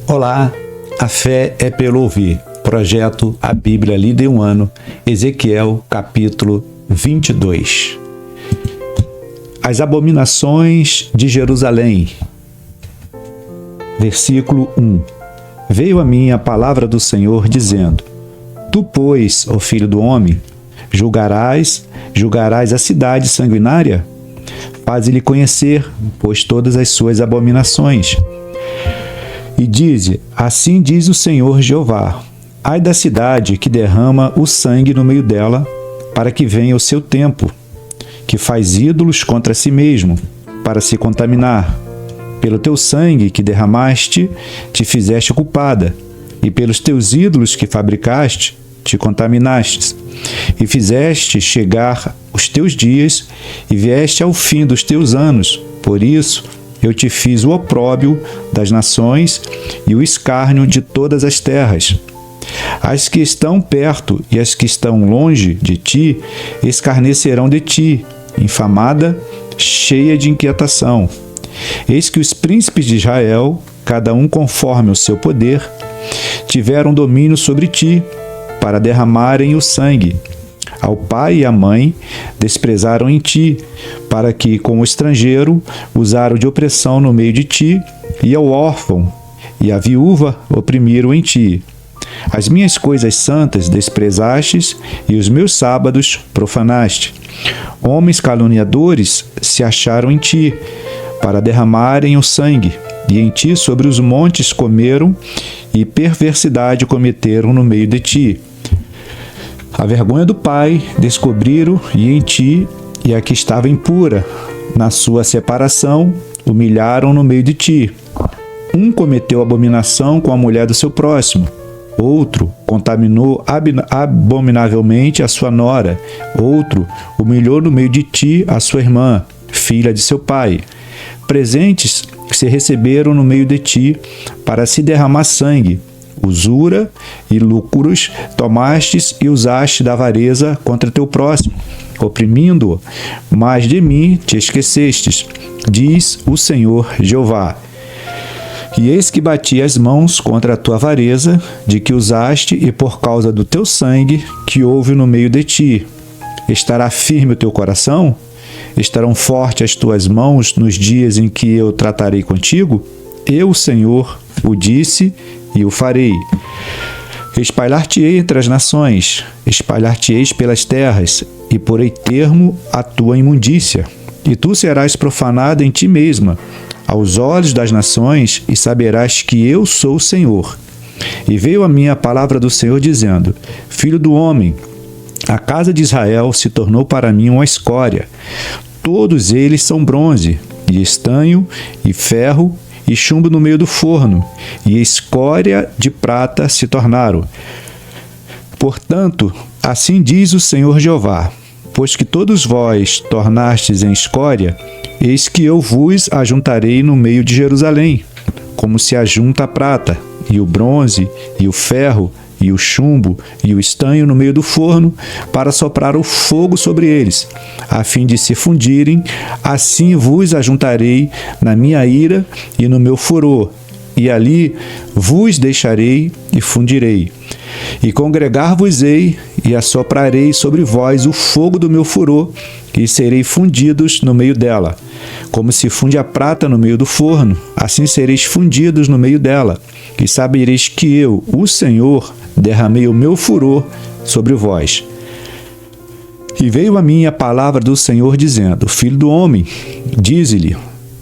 Olá, a fé é pelo ouvir. Projeto A Bíblia Lida em um Ano, Ezequiel, capítulo 22. As abominações de Jerusalém. Versículo 1. Veio a mim a palavra do Senhor, dizendo: Tu, pois, ó filho do homem, julgarás a cidade sanguinária? Faze-lhe conhecer, pois, todas as suas abominações. E dize: Assim diz o Senhor Jeová: Ai da cidade que derrama o sangue no meio dela, para que venha o seu tempo, que faz ídolos contra si mesmo, para se contaminar. Pelo teu sangue que derramaste, te fizeste culpada, e pelos teus ídolos que fabricaste, te contaminaste, e fizeste chegar os teus dias, e vieste ao fim dos teus anos. Por isso, eu te fiz o opróbrio das nações e o escárnio de todas as terras. As que estão perto e as que estão longe de ti escarnecerão de ti, infamada, cheia de inquietação. Eis que os príncipes de Israel, cada um conforme o seu poder, tiveram domínio sobre ti, para derramarem o sangue. Ao pai e à mãe desprezaram em ti, para que, com o estrangeiro, usaram de opressão no meio de ti, e ao órfão e à viúva oprimiram em ti. As minhas coisas santas desprezastes, e os meus sábados profanaste. Homens caluniadores se acharam em ti, para derramarem o sangue, e em ti sobre os montes comeram, e perversidade cometeram no meio de ti. A vergonha do pai descobriram, e em ti, e a que estava impura, na sua separação, humilharam no meio de ti. Um cometeu abominação com a mulher do seu próximo, outro contaminou abominavelmente a sua nora, outro humilhou no meio de ti a sua irmã, filha de seu pai. Presentes se receberam no meio de ti, para se derramar sangue. Usura e lucros tomastes e usaste da avareza contra teu próximo, oprimindo-o, mas de mim te esquecestes, diz o Senhor Jeová. E eis que bati as mãos contra a tua avareza, de que usaste, e por causa do teu sangue que houve no meio de ti. Estará firme o teu coração? Estarão fortes as tuas mãos nos dias em que eu tratarei contigo? Eu, Senhor, o disse e o farei. Espalhar-te-ei entre as nações, espalhar-te-eis pelas terras, e porei termo à tua imundícia. E tu serás profanada em ti mesma, aos olhos das nações, e saberás que eu sou o Senhor. E veio a mim a palavra do Senhor, dizendo: Filho do homem, a casa de Israel se tornou para mim uma escória. Todos eles são bronze, e estanho, e ferro, e chumbo no meio do forno, e escória de prata se tornaram. Portanto, assim diz o Senhor Jeová: Pois que todos vós tornastes em escória, eis que eu vos ajuntarei no meio de Jerusalém, como se ajunta a prata, e o bronze, e o ferro, e o chumbo, e o estanho no meio do forno, para soprar o fogo sobre eles, a fim de se fundirem. Assim vos ajuntarei na minha ira e no meu furor, e ali vos deixarei e fundirei. E congregar-vos-ei, e assoprarei sobre vós o fogo do meu furor, e serei fundidos no meio dela. Como se funde a prata no meio do forno, assim sereis fundidos no meio dela, e sabereis que eu, o Senhor, derramei o meu furor sobre vós. E veio a mim a palavra do Senhor, dizendo: Filho do homem, dize-lhe: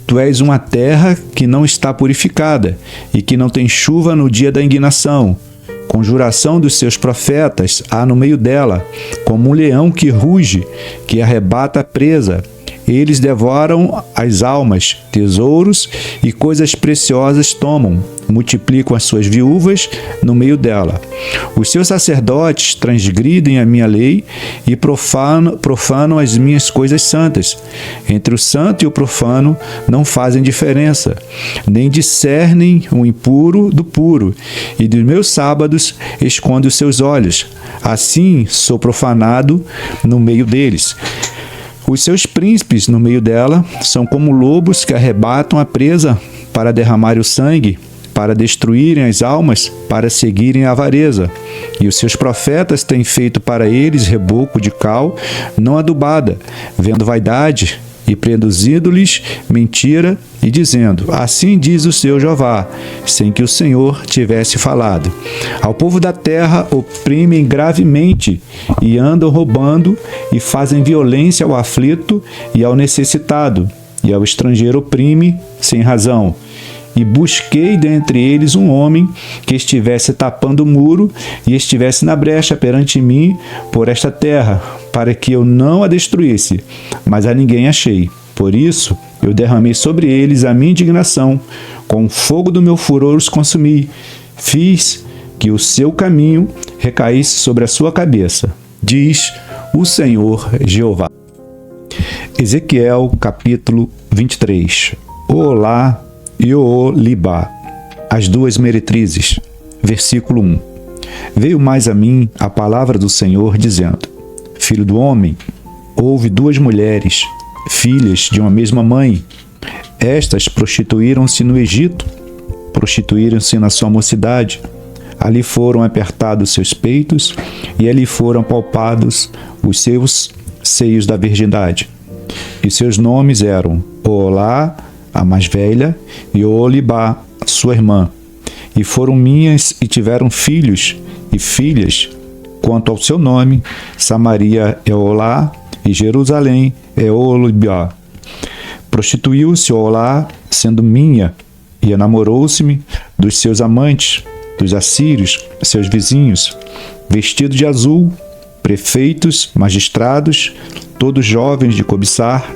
Tu és uma terra que não está purificada, e que não tem chuva no dia da indignação. Conjuração dos seus profetas há no meio dela, como um leão que ruge, que arrebata a presa. Eles devoram as almas, tesouros e coisas preciosas tomam, multiplicam as suas viúvas no meio dela. Os seus sacerdotes transgridem a minha lei e profanam as minhas coisas santas. Entre o santo e o profano não fazem diferença, nem discernem o impuro do puro, e dos meus sábados esconde os seus olhos. Assim sou profanado no meio deles. Os seus príncipes no meio dela são como lobos que arrebatam a presa para derramar o sangue. para destruírem as almas, para seguirem a avareza. E os seus profetas têm feito para eles reboco de cal não adubada, vendo vaidade e produzindo-lhes mentira e dizendo: assim diz o seu Jeová, sem que o Senhor tivesse falado. Ao povo da terra oprimem gravemente e andam roubando e fazem violência ao aflito e ao necessitado, e ao estrangeiro oprime sem razão. E busquei dentre eles um homem que estivesse tapando o muro e estivesse na brecha perante mim por esta terra, para que eu não a destruísse, mas a ninguém achei. Por isso eu derramei sobre eles a minha indignação, com o fogo do meu furor os consumi. Fiz que o seu caminho recaísse sobre a sua cabeça, diz o Senhor Jeová. Ezequiel capítulo 23. Olá e Oholibá, as duas meretrizes. Versículo 1. Veio mais a mim a palavra do Senhor, dizendo: filho do homem, houve duas mulheres, filhas de uma mesma mãe. Estas prostituíram-se no Egito, prostituíram-se na sua mocidade. Ali foram apertados seus peitos e ali foram palpados os seus seios da virgindade. E seus nomes eram Oholá, a mais velha, e Oholibá, sua irmã. E foram minhas e tiveram filhos e filhas. Quanto ao seu nome, Samaria é Oholá e Jerusalém é Oholibá. Prostituiu-se Oholá, sendo minha, e enamorou-se-me dos seus amantes, dos assírios, seus vizinhos, vestido de azul, prefeitos, magistrados, todos jovens de cobiçar,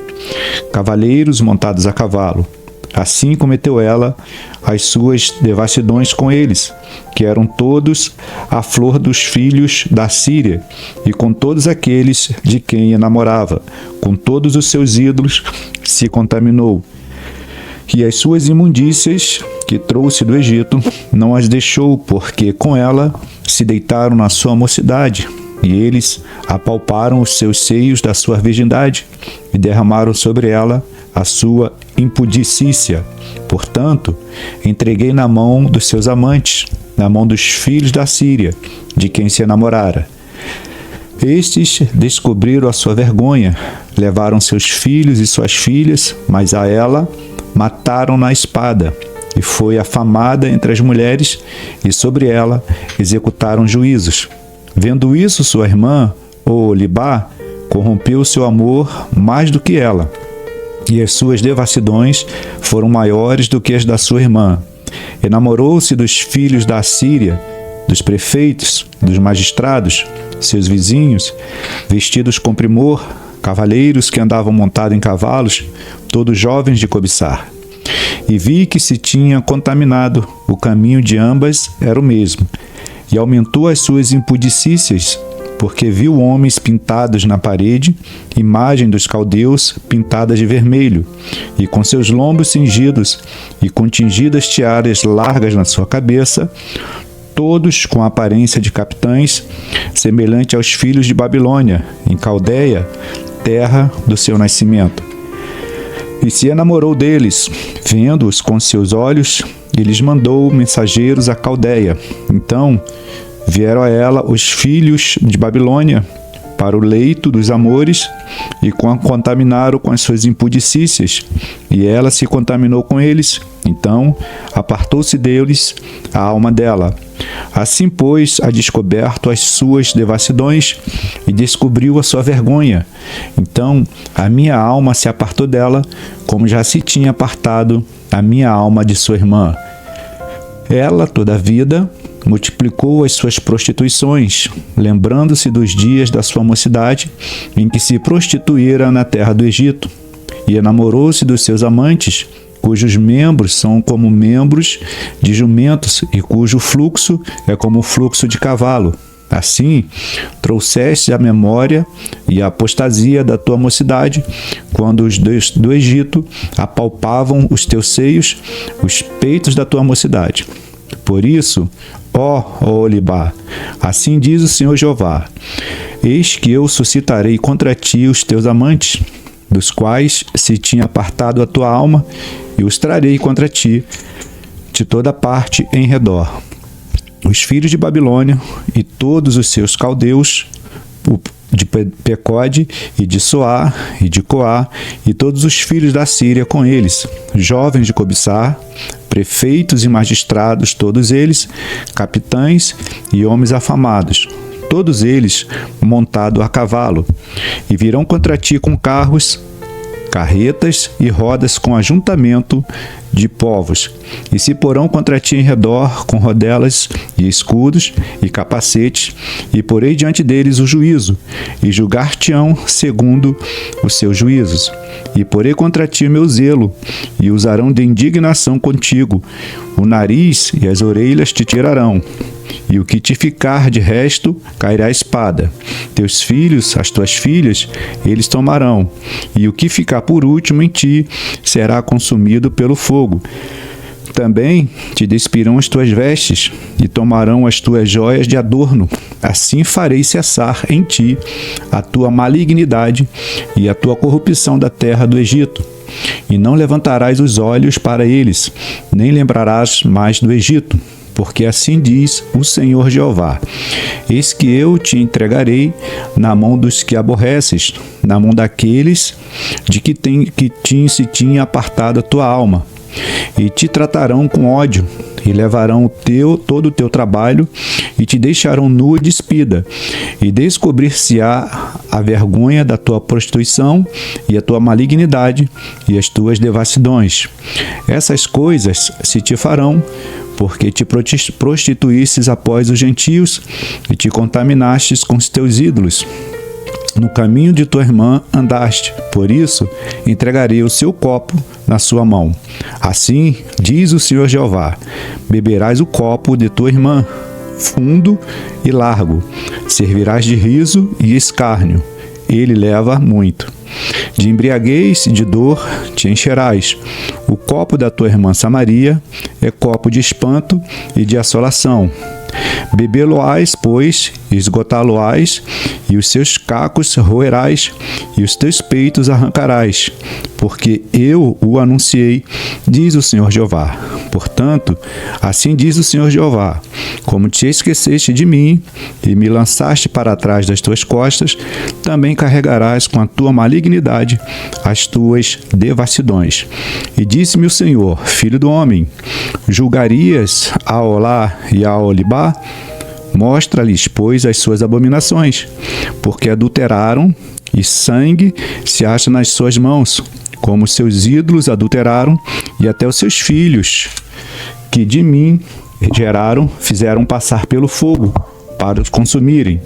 cavaleiros montados a cavalo. Assim cometeu ela as suas devassidões com eles, que eram todos a flor dos filhos da Síria, e com todos aqueles de quem enamorava, com todos os seus ídolos se contaminou. E as suas imundícias que trouxe do Egito não as deixou, porque com ela se deitaram na sua mocidade, e eles apalparam os seus seios da sua virgindade e derramaram sobre ela a sua impudicícia. Portanto, entreguei na mão dos seus amantes, na mão dos filhos da Síria, de quem se enamorara. Estes descobriram a sua vergonha, levaram seus filhos e suas filhas, mas a ela mataram na espada, e foi afamada entre as mulheres, e sobre ela executaram juízos. Vendo isso, sua irmã, Oholibá, corrompeu seu amor mais do que ela, e as suas devassidões foram maiores do que as da sua irmã. Enamorou-se dos filhos da Síria, dos prefeitos, dos magistrados, seus vizinhos, vestidos com primor, cavaleiros que andavam montados em cavalos, todos jovens de cobiçar. E vi que se tinha contaminado, o caminho de ambas era o mesmo, e aumentou as suas impudicícias, porque viu homens pintados na parede, imagem dos caldeus pintadas de vermelho, e com seus lombos cingidos, e com tingidas tiaras largas na sua cabeça, todos com a aparência de capitães, semelhante aos filhos de Babilônia, em Caldeia, terra do seu nascimento. E se enamorou deles, vendo-os com seus olhos, e lhes mandou mensageiros a Caldeia. Então vieram a ela os filhos de Babilônia para o leito dos amores e a contaminaram com as suas impudicícias, e ela se contaminou com eles. Então apartou-se deles a alma dela. Assim, pois, a descoberto as suas devassidões e descobriu a sua vergonha. Então a minha alma se apartou dela, como já se tinha apartado a minha alma de sua irmã. Ela, toda a vida, multiplicou as suas prostituições, lembrando-se dos dias da sua mocidade, em que se prostituíra na terra do Egito, e enamorou-se dos seus amantes, cujos membros são como membros de jumentos, e cujo fluxo é como o fluxo de cavalo. Assim, trouxeste a memória e a apostasia da tua mocidade, quando os do Egito apalpavam os teus seios, os peitos da tua mocidade. Por isso, ó Oholibá, assim diz o Senhor Jeová: eis que eu suscitarei contra ti os teus amantes, dos quais se tinha apartado a tua alma, e os trarei contra ti, de toda parte em redor. Os filhos de Babilônia e todos os seus caldeus, de Pecode e de Soar e de Coá, e todos os filhos da Síria com eles, jovens de cobiçar, prefeitos e magistrados, todos eles, capitães e homens afamados, todos eles montados a cavalo, e virão contra ti com carros, carretas e rodas com ajuntamento de povos, e se porão contra ti em redor com rodelas e escudos e capacetes, e porei diante deles o juízo, e julgar-te-ão segundo os seus juízos. E porei contra ti o meu zelo, e usarão de indignação contigo, o nariz e as orelhas te tirarão, e o que te ficar de resto cairá a espada. Teus filhos, as tuas filhas, eles tomarão, e o que ficar por último em ti será consumido pelo fogo. Também te despirão as tuas vestes, e tomarão as tuas joias de adorno. Assim farei cessar em ti a tua malignidade e a tua corrupção da terra do Egito. E não levantarás os olhos para eles, nem lembrarás mais do Egito. Porque assim diz o Senhor Jeová: eis que eu te entregarei na mão dos que aborreces, na mão daqueles de que se tinha apartado a tua alma, e te tratarão com ódio, e levarão todo o teu trabalho, e te deixarão nu e despida, e descobrir-se-á a vergonha da tua prostituição, e a tua malignidade, e as tuas devassidões. Essas coisas se te farão, porque te prostituístes após os gentios, e te contaminastes com os teus ídolos. No caminho de tua irmã andaste, por isso entregarei o seu copo na sua mão. Assim diz o Senhor Jeová: beberás o copo de tua irmã, fundo e largo, servirás de riso e escárnio, ele leva muito. De embriaguez e de dor te encherás. O copo da tua irmã Samaria é copo de espanto e de assolação. Bebê-lo-ás, pois, e esgotá-lo-ás, e os seus cacos roerás, e os teus peitos arrancarás, porque eu o anunciei, diz o Senhor Jeová. Portanto, assim diz o Senhor Jeová: como te esqueceste de mim, e me lançaste para trás das tuas costas, também carregarás com a tua malignidade as tuas devassidões. E disse-me o Senhor: filho do homem, julgarias a Olá e a Olibá? Mostra-lhes, pois, as suas abominações, porque adulteraram, e sangue se acha nas suas mãos, como seus ídolos adulteraram, e até os seus filhos, que de mim geraram, fizeram passar pelo fogo, para os consumirem.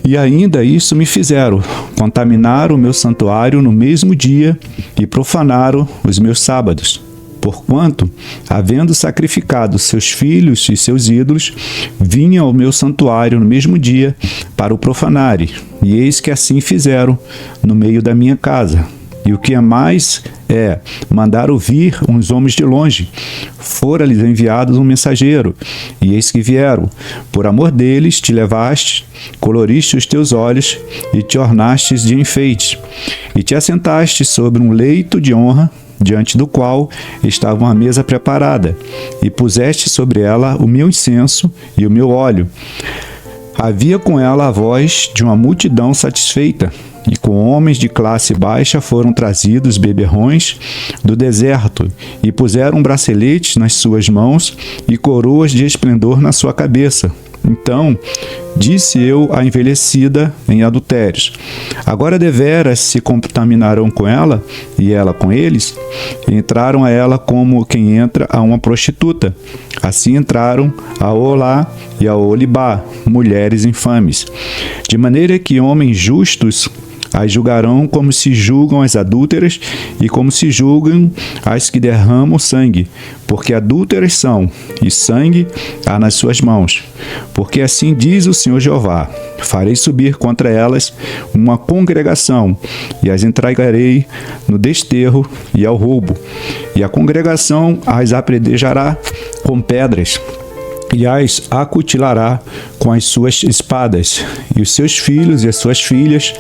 E ainda isso me fizeram: contaminaram o meu santuário no mesmo dia, e profanaram os meus sábados. Porquanto, havendo sacrificado seus filhos e seus ídolos, vinham ao meu santuário no mesmo dia para o profanarem. E eis que assim fizeram no meio da minha casa. E o que é mais é mandar ouvir uns homens de longe. Fora-lhes enviados um mensageiro, e eis que vieram. Por amor deles te levaste, coloriste os teus olhos, e te ornastes de enfeites, e te assentaste sobre um leito de honra, diante do qual estava uma mesa preparada, e puseste sobre ela o meu incenso e o meu óleo. Havia com ela a voz de uma multidão satisfeita, e com homens de classe baixa foram trazidos beberrões do deserto, e puseram braceletes nas suas mãos e coroas de esplendor na sua cabeça. Então disse eu à envelhecida em adultérios: agora deveras se contaminarão com ela, e ela com eles? E entraram a ela como quem entra a uma prostituta. Assim entraram a Olá e a Olibá, mulheres infames. De maneira que homens justos as julgarão como se julgam as adúlteras, e como se julgam as que derramam sangue, porque adúlteras são, e sangue há nas suas mãos. Porque assim diz o Senhor Jeová: farei subir contra elas uma congregação, e as entregarei no desterro e ao roubo, e a congregação as apedrejará com pedras, e as acutilará com as suas espadas, e os seus filhos e as suas filhas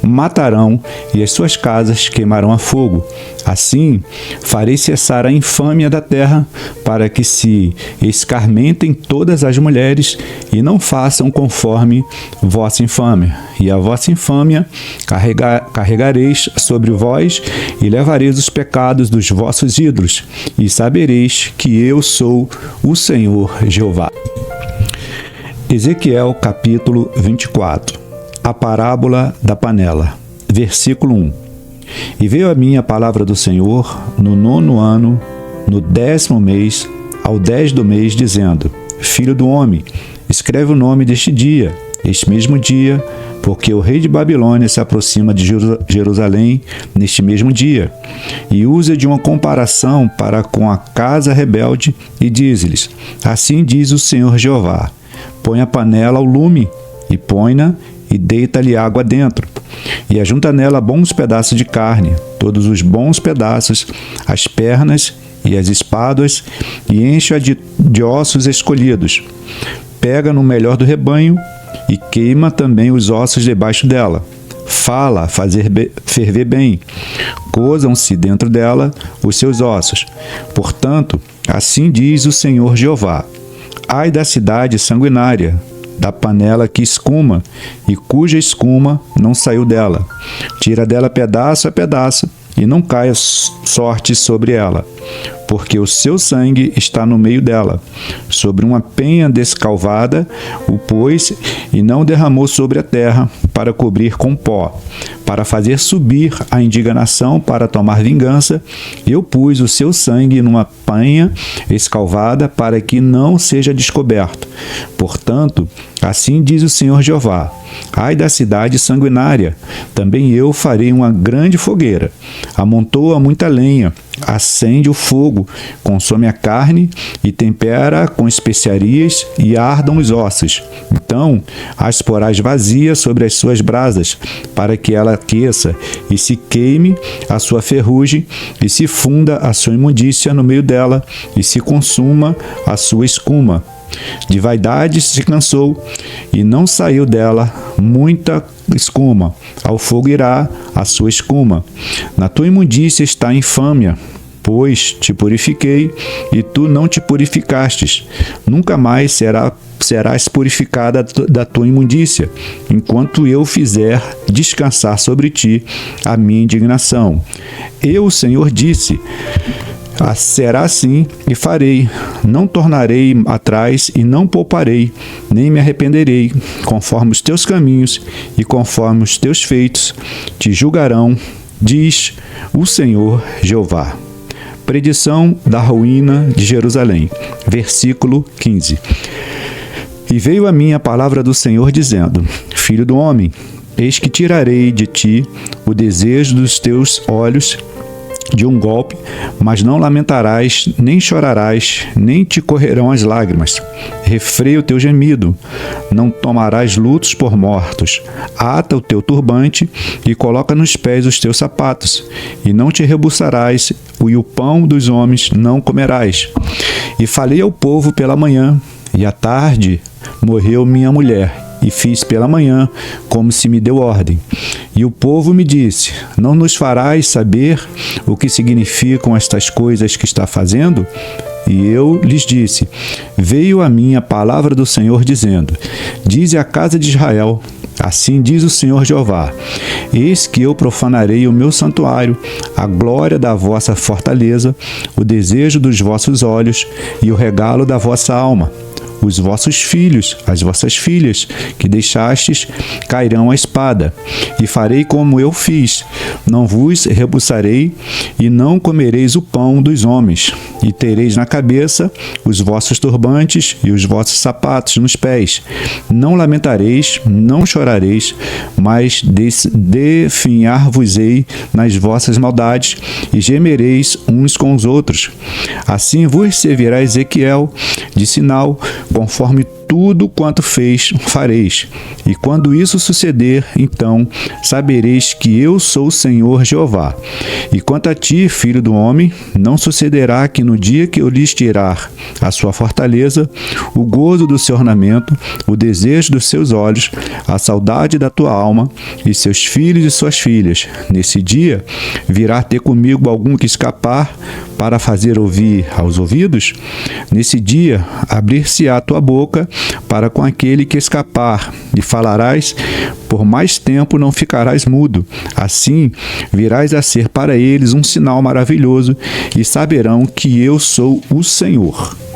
matarão, e as suas casas queimarão a fogo. Assim farei cessar a infâmia da terra, para que se escarmentem todas as mulheres, e não façam conforme vossa infâmia. E a vossa infâmia carregareis sobre vós, e levareis os pecados dos vossos ídolos, e sabereis que eu sou o Senhor Jeová. Ezequiel capítulo 24. A parábola da panela. Versículo 1. E veio a mim a palavra do Senhor no 9º ano, no 10º mês, ao 10 do mês, dizendo: Filho do homem, escreve o nome deste dia, este mesmo dia, porque o rei de Babilônia se aproxima de Jerusalém neste mesmo dia. E usa de uma comparação para com a casa rebelde, e diz-lhes: Assim diz o Senhor Jeová: Põe a panela ao lume, e põe-na, e deita-lhe água dentro, e ajunta nela bons pedaços de carne, todos os bons pedaços, as pernas e as espáduas, e enche-a de ossos escolhidos. Pega no melhor do rebanho, e queima também os ossos debaixo dela. Fala a fazer ferver bem, cozam-se dentro dela os seus ossos. Portanto, assim diz o Senhor Jeová: Ai da cidade sanguinária, da panela que escuma, e cuja escuma não saiu dela. Tira dela pedaço a pedaço, e não caia sorte sobre ela, porque o seu sangue está no meio dela. Sobre uma penha descalvada o pôs, e não derramou sobre a terra, para cobrir com pó, para fazer subir a indignação, para tomar vingança. Eu pus o seu sangue numa penha escalvada, para que não seja descoberto. Portanto, assim diz o Senhor Jeová: Ai da cidade sanguinária, também eu farei uma grande fogueira. Amontoa muita lenha, acende o fogo, consome a carne e tempera com especiarias, e ardam os ossos. Então as porás vazias sobre as suas brasas, para que ela aqueça, e se queime a sua ferrugem, e se funda a sua imundícia no meio dela, e se consuma a sua escuma. De vaidade se cansou, e não saiu dela muita escuma. Ao fogo irá a sua escuma. Na tua imundícia está a infâmia, pois te purifiquei, e tu não te purificastes. Nunca mais serás purificada da tua imundícia, enquanto eu fizer descansar sobre ti a minha indignação. Eu, o Senhor, disse: será assim, e farei. Não tornarei atrás, e não pouparei, nem me arrependerei. Conforme os teus caminhos e conforme os teus feitos te julgarão, diz o Senhor Jeová. Predição da ruína de Jerusalém. Versículo 15. E veio a mim a palavra do Senhor, dizendo: Filho do homem, eis que tirarei de ti o desejo dos teus olhos de um golpe, mas não lamentarás, nem chorarás, nem te correrão as lágrimas. Refreia o teu gemido, não tomarás lutos por mortos. Ata o teu turbante e coloca nos pés os teus sapatos, e não te rebuçarás, e o pão dos homens não comerás. E falei ao povo pela manhã, e à tarde morreu minha mulher, e fiz pela manhã como se me deu ordem. E o povo me disse: Não nos farás saber o que significam estas coisas que está fazendo? E eu lhes disse: Veio a mim a palavra do Senhor, dizendo: Dize à casa de Israel: Assim diz o Senhor Jeová: Eis que eu profanarei o meu santuário, a glória da vossa fortaleza, o desejo dos vossos olhos e o regalo da vossa alma. Os vossos filhos, as vossas filhas, que deixastes, cairão à espada. E farei como eu fiz: não vos rebuçarei, e não comereis o pão dos homens. E tereis na cabeça os vossos turbantes e os vossos sapatos nos pés. Não lamentareis, não chorareis, mas definhar-vos-ei nas vossas maldades, e gemereis uns com os outros. Assim vos servirá Ezequiel de sinal, conforme tudo quanto fareis. E quando isso suceder, então sabereis que eu sou o Senhor Jeová. E quanto a ti, filho do homem, não sucederá que no dia que eu lhes tirar a sua fortaleza, o gozo do seu ornamento, o desejo dos seus olhos, a saudade da tua alma, e seus filhos e suas filhas. Nesse dia virá ter comigo algum que escapar para fazer ouvir aos ouvidos? Nesse dia abrir-se-á a tua boca para com aquele que escapar, e falarás, por mais tempo não ficarás mudo. Assim virás a ser para eles um sinal maravilhoso, e saberão que eu sou o Senhor.